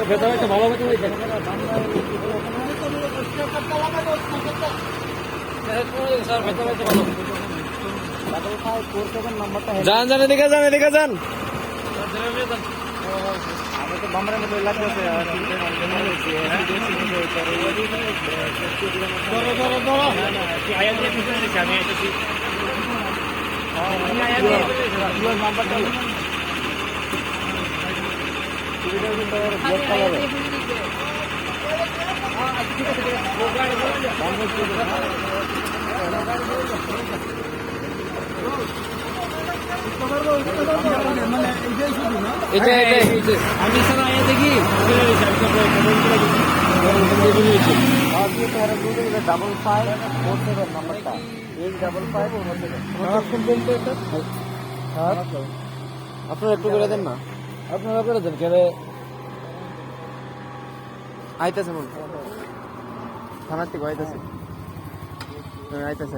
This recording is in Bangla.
ভেতরে একটা ভালো মতো হয়েছে স্যার ভেতরে একটা ভালো যান যান এদিকে যান এদিকে যান আমি তো বামরের মধ্যে লাগতেছে আমি স্যার আয়া দেখি ডাবল 547 নাম্বারটা 85547 আপনারা একটু করে দেন না আপনারা করে দেন কেন আইতেছে মন থানার থেকে আইতেছে আইতেছে